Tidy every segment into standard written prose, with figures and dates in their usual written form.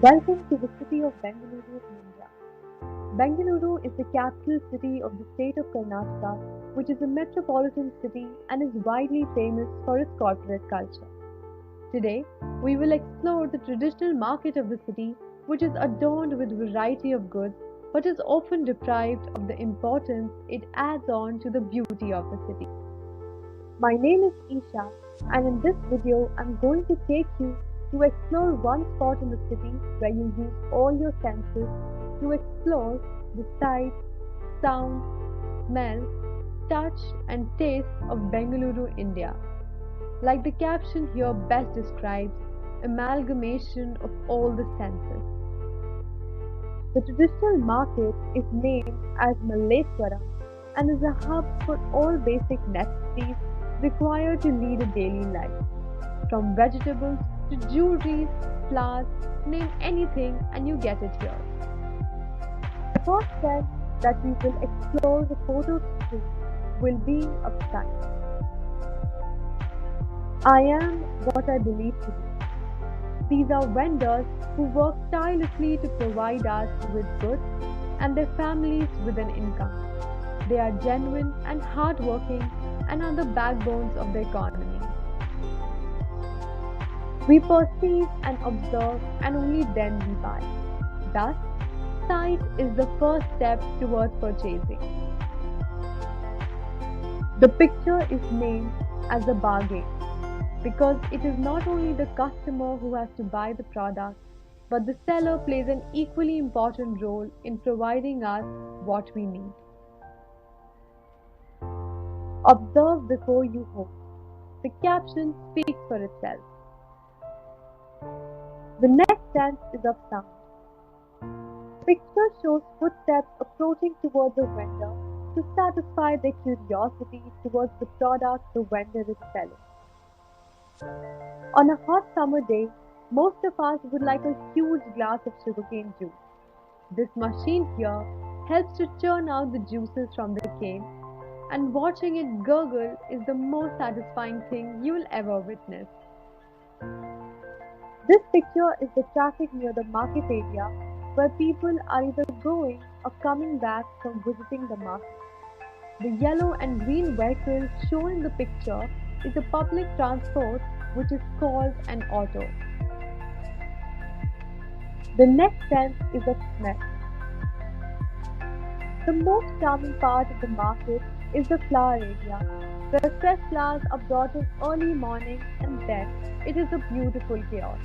Welcome to the city of Bengaluru in India. Bengaluru is the capital city of the state of Karnataka, which is a metropolitan city and is widely famous for its corporate culture. Today, we will explore the traditional market of the city, which is adorned with variety of goods but is often deprived of the importance it adds on to the beauty of the city. My name is Esha, and in this video, I'm going to take you to explore one spot in the city where you use all your senses to explore the sight, sound, smell, touch, and taste of Bengaluru, India. Like the caption here best describes, amalgamation of all the senses. The traditional market is named as Malleswaram and is a hub for all basic necessities required to lead a daily life. From vegetables to jewelry, flowers, name anything and you get it here. The first step that we will explore the photo street will be of sight. I am what I believe to be. These are vendors who work tirelessly to provide us with goods and their families with an income. They are genuine and hardworking and are the backbones of the economy. We perceive and observe and only then we buy. Thus, sight is the first step towards purchasing. The picture is named as a bargain because it is not only the customer who has to buy the product, but the seller plays an equally important role in providing us what we need. Observe before you hope. The caption speaks for itself. The next sense is of sound. The picture shows footsteps approaching towards the vendor to satisfy their curiosity towards the product the vendor is selling. On a hot summer day, most of us would like a huge glass of sugarcane juice. This machine here helps to churn out the juices from the cane, and watching it gurgle is the most satisfying thing you will ever witness. This picture is the traffic near the market area where people are either going or coming back from visiting the market. The yellow and green vehicle shown in the picture is a public transport which is called an auto. The next sense is of smell. The most charming part of the market is the flower area, where fresh flowers are brought in early morning and then it is a beautiful chaos.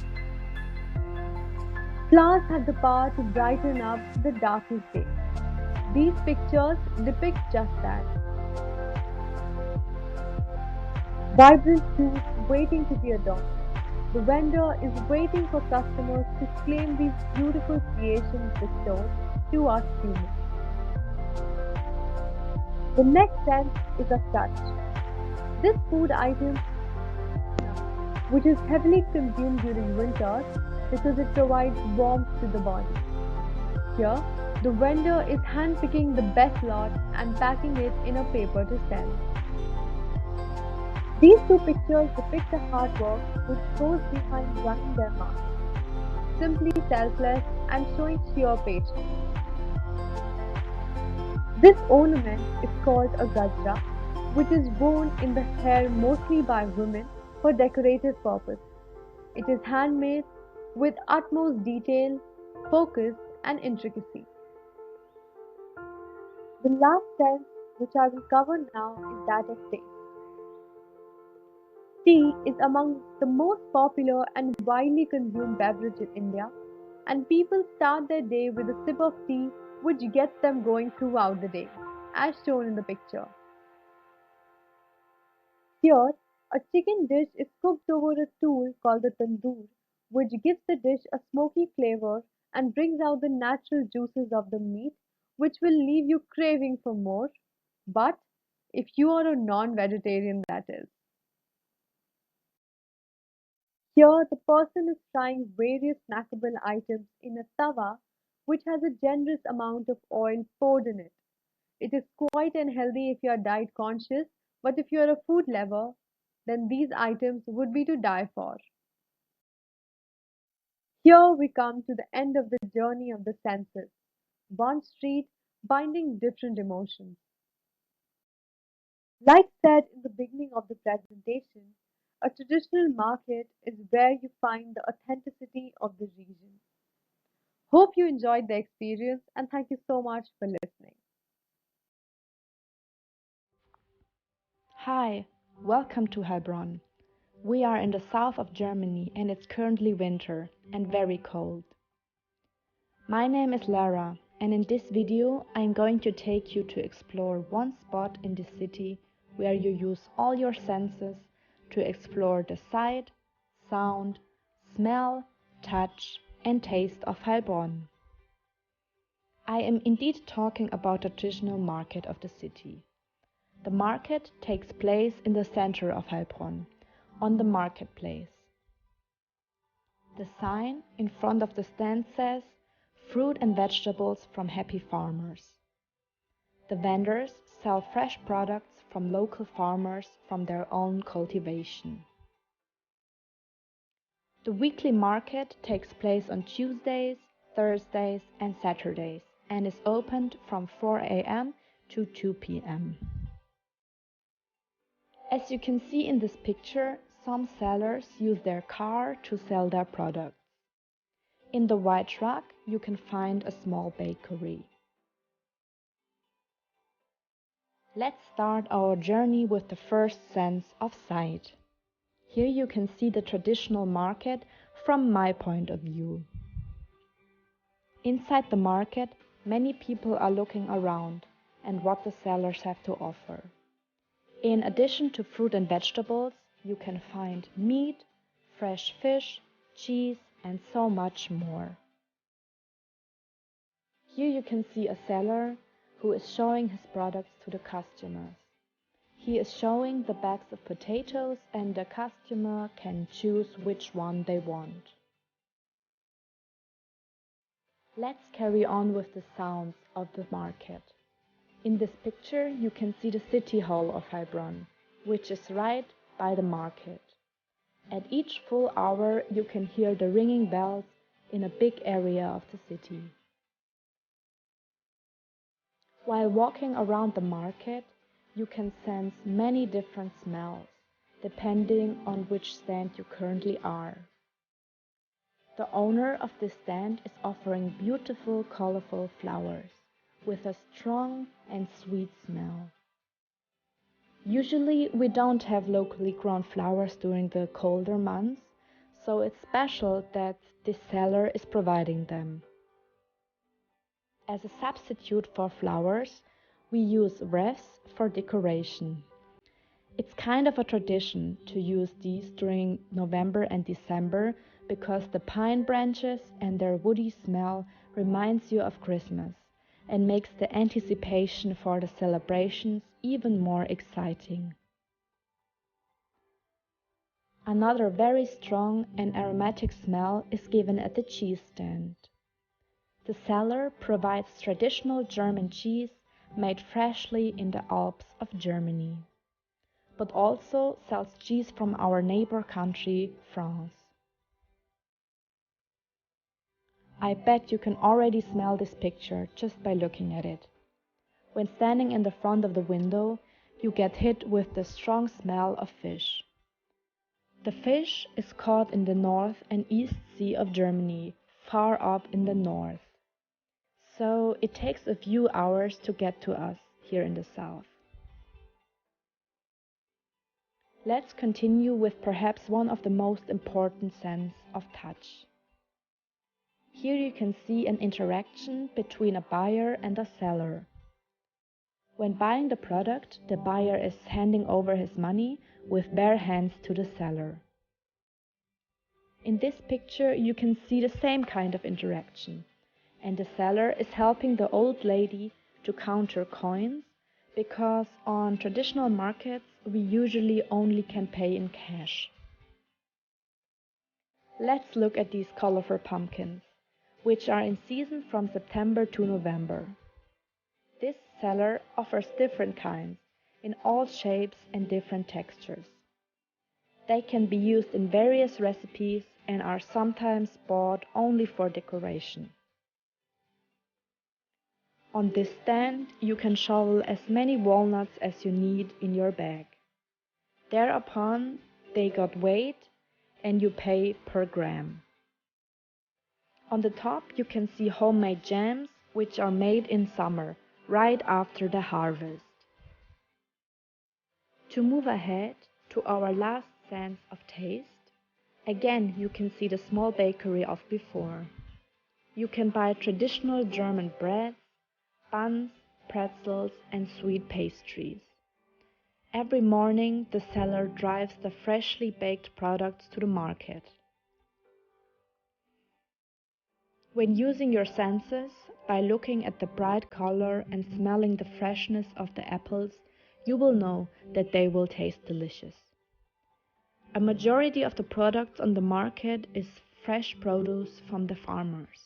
Flowers have the power to brighten up the darkest day. These pictures depict just that. Vibrant shoes waiting to be adorned. The vendor is waiting for customers to claim these beautiful creations bestowed to us humans. The next sense is of touch. This food item, which is heavily consumed during winters because it provides warmth to the body. Here, the vendor is handpicking the best lot and packing it in a paper to sell. These two pictures depict the hard work which goes behind running their market, simply selfless and showing sheer patience. This ornament is called a gajra, which is worn in the hair mostly by women for decorative purpose. It is handmade with utmost detail, focus, and intricacy. The last sense which I will cover now is that of taste. Tea is among the most popular and widely consumed beverage in India, and people start their day with a sip of tea which gets them going throughout the day, as shown in the picture. Here, a chicken dish is cooked over a tool called the tandoor, which gives the dish a smoky flavor and brings out the natural juices of the meat, which will leave you craving for more. But if you are a non-vegetarian, that is. Here, the person is frying various snackable items in a tawa, which has a generous amount of oil poured in it. It is quite unhealthy if you are diet conscious, but if you are a food lover, then these items would be to die for. Here we come to the end of the journey of the senses, one street binding different emotions. Like said in the beginning of the presentation, a traditional market is where you find the authenticity of the region. Hope you enjoyed the experience and thank you so much for listening. Hi, welcome to Heilbronn. We are in the south of Germany and it's currently winter and very cold. My name is Lara and in this video I'm going to take you to explore one spot in the city where you use all your senses to explore the sight, sound, smell, touch and taste of Heilbronn. I am indeed talking about the traditional market of the city. The market takes place in the center of Heilbronn, on the marketplace. The sign in front of the stand says, "Fruit and vegetables from happy farmers." The vendors sell fresh products from local farmers from their own cultivation. The weekly market takes place on Tuesdays, Thursdays and Saturdays and is opened from 4 a.m. to 2 p.m. As you can see in this picture, some sellers use their car to sell their products. In the white truck, you can find a small bakery. Let's start our journey with the first sense of sight. Here you can see the traditional market from my point of view. Inside the market, many people are looking around and what the sellers have to offer. In addition to fruit and vegetables, you can find meat, fresh fish, cheese, and so much more. Here you can see a seller who is showing his products to the customers. He is showing the bags of potatoes and the customer can choose which one they want. Let's carry on with the sounds of the market. In this picture you can see the city hall of Heilbronn, which is right by the market. At each full hour you can hear the ringing bells in a big area of the city. While walking around the market, you can sense many different smells, depending on which stand you currently are. The owner of this stand is offering beautiful, colorful flowers with a strong and sweet smell. Usually we don't have locally grown flowers during the colder months, so it's special that this seller is providing them. As a substitute for flowers, we use wreaths for decoration. It's kind of a tradition to use these during November and December because the pine branches and their woody smell reminds you of Christmas and makes the anticipation for the celebrations even more exciting. Another very strong and aromatic smell is given at the cheese stand. The seller provides traditional German cheese made freshly in the Alps of Germany, but also sells cheese from our neighbor country, France. I bet you can already smell this picture just by looking at it. When standing in the front of the window, you get hit with the strong smell of fish. The fish is caught in the North and East Sea of Germany, far up in the north. So it takes a few hours to get to us here in the south. Let's continue with perhaps one of the most important sense of touch. Here you can see an interaction between a buyer and a seller. When buying the product, the buyer is handing over his money with bare hands to the seller. In this picture you can see the same kind of interaction, and the seller is helping the old lady to count her coins because on traditional markets we usually only can pay in cash. Let's look at these colorful pumpkins, which are in season from September to November. This seller offers different kinds, in all shapes and different textures. They can be used in various recipes and are sometimes bought only for decoration. On this stand, you can shovel as many walnuts as you need in your bag. Thereupon, they got weighed and you pay per gram. On the top, you can see homemade jams, which are made in summer, right after the harvest. To move ahead to our last sense of taste, again you can see the small bakery of before. You can buy traditional German breads, buns, pretzels, and sweet pastries. Every morning, the seller drives the freshly baked products to the market. When using your senses, by looking at the bright color and smelling the freshness of the apples, you will know that they will taste delicious. A majority of the products on the market is fresh produce from the farmers.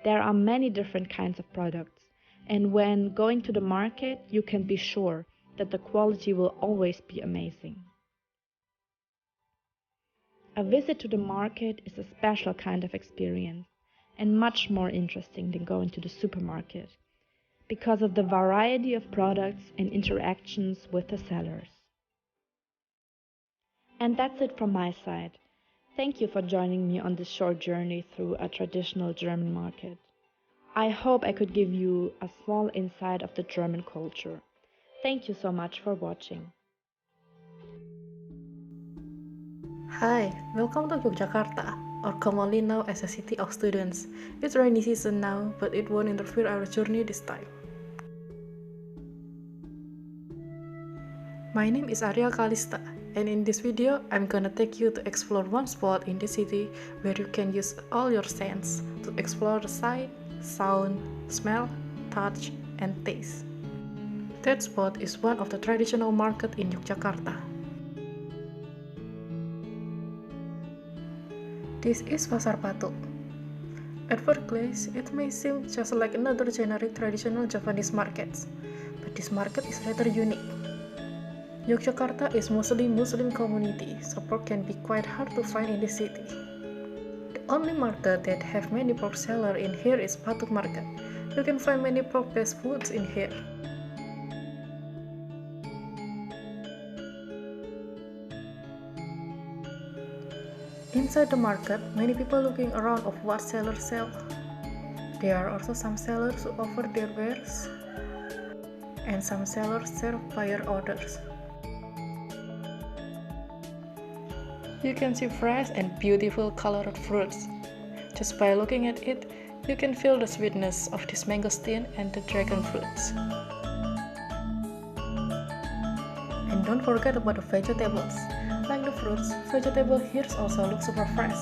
There are many different kinds of products, and when going to the market, you can be sure that the quality will always be amazing. A visit to the market is a special kind of experience and much more interesting than going to the supermarket because of the variety of products and interactions with the sellers. And that's it from my side. Thank you for joining me on this short journey through a traditional German market. I hope I could give you a small insight of the German culture. Thank you so much for watching. Hi, welcome to Yogyakarta, or commonly known as a city of students. It's rainy season now, but it won't interfere our journey this time. My name is Ariel Callista, and in this video, I'm gonna take you to explore one spot in the city where you can use all your senses to explore the sight, sound, smell, touch, and taste. That spot is one of the traditional markets in Yogyakarta. This is Pasar Patok. At first glance, it may seem just like another generic traditional Japanese market, but this market is rather unique. Yogyakarta is mostly Muslim community, so pork can be quite hard to find in the city. The only market that have many pork sellers in here is Patok Market. You can find many pork-based foods in here. Inside the market, many people looking around of what sellers sell. There are also some sellers who offer their wares, and some sellers serve buyer orders. You can see fresh and beautiful colored fruits. Just by looking at it, you can feel the sweetness of this mangosteen and the dragon fruits. And don't forget about the vegetables. Like the fruits, vegetable here also look super fresh.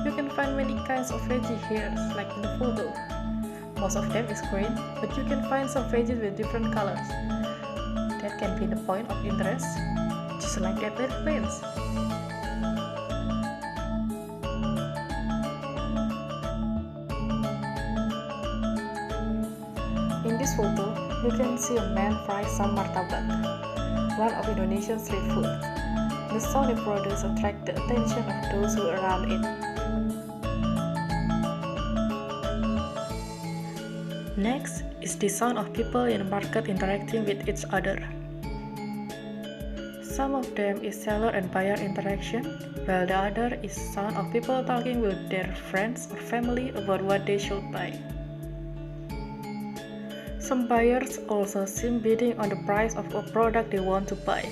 You can find many kinds of veggie here, like in the photo. Most of them is green, but you can find some veggies with different colors. That can be the point of interest, just like that airplanes. In this photo, you can see a man frying some martabak, one of Indonesian street food. The sound it produces attracts the attention of those who are around it. Next is the sound of people in the market interacting with each other. Some of them is seller and buyer interaction, while the other is sound of people talking with their friends or family about what they should buy. Some buyers also seem bidding on the price of a product they want to buy,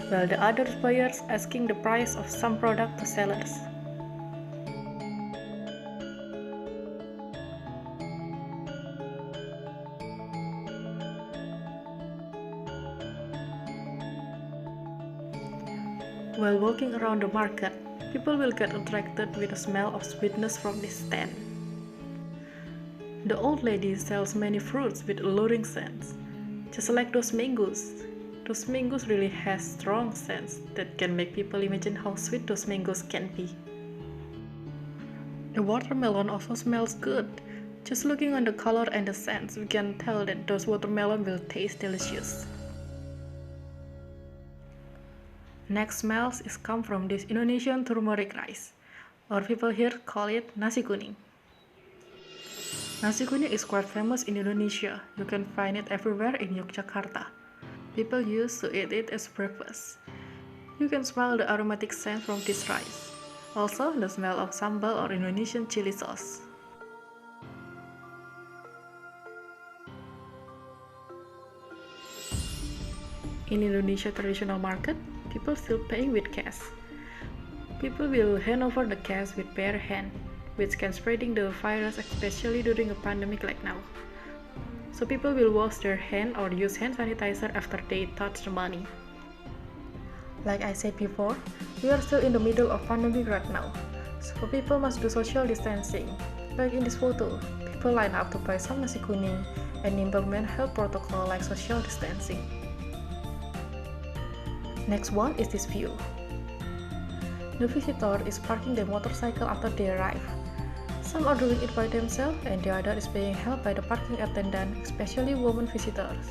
while the other buyers asking the price of some product to sellers. While walking around the market, people will get attracted with the smell of sweetness from this stand. The old lady sells many fruits with alluring scents, just like those mangoes. Those mangoes really have strong scents that can make people imagine how sweet those mangoes can be. The watermelon also smells good. Just looking on the color and the scents, we can tell that those watermelon will taste delicious. Next smells is come from this Indonesian turmeric rice. or people here call it nasi kuning. Nasi kuning is quite famous in Indonesia. You can find it everywhere in Yogyakarta. People used to eat it as breakfast. You can smell the aromatic scent from this rice. Also, the smell of sambal or Indonesian chili sauce. In Indonesia traditional market, people still pay with cash. People will hand over the cash with bare hand, which can spreading the virus especially during a pandemic like now. So people will wash their hand or use hand sanitizer after they touch the money. Like I said before, we are still in the middle of pandemic right now, so people must do social distancing. Like in this photo, people line up to buy some nasi kuning and implement health protocol like social distancing. Next one is this view. The visitor is parking their motorcycle after they arrive. Some are doing it by themselves and the other is being helped by the parking attendant, especially women visitors.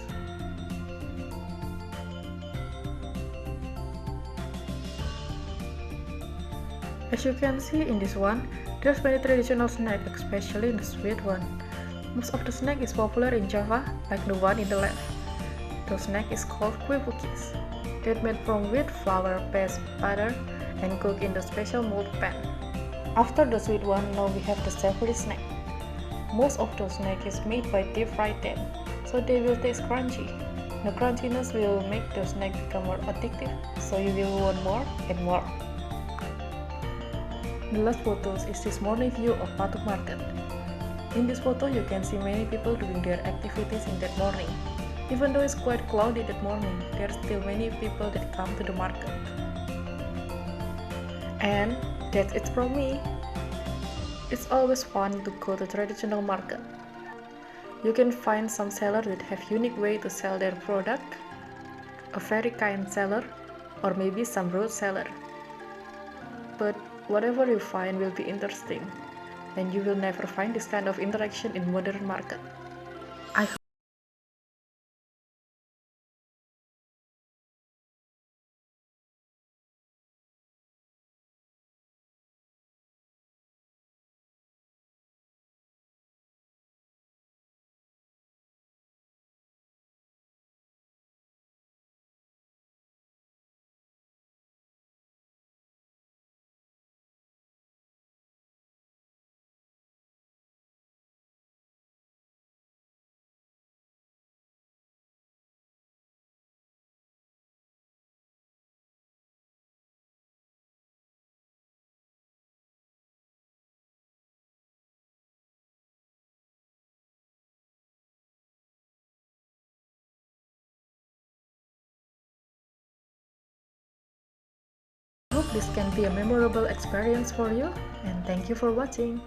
As you can see in this one, there's many traditional snacks, especially the sweet one. Most of the snack is popular in Java, like the one in the left. The snack is called kue cookies. They're made from wheat flour paste butter and cooked in the special mold pan. After the sweet one, now we have the savory snack. Most of the snack is made by deep fried them, so they will taste crunchy. The crunchiness will make the snack become more addictive, so you will want more and more. The last photo is this morning view of Patuk Market. In this photo, you can see many people doing their activities in that morning. Even though it's quite cloudy that morning, there are still many people that come to the market. And that's it from me. It's always fun to go to traditional market. You can find some sellers that have unique way to sell their product, a very kind seller, or maybe some rude seller. But whatever you find will be interesting, and you will never find this kind of interaction in modern market. I hope this can be a memorable experience for you, and thank you for watching.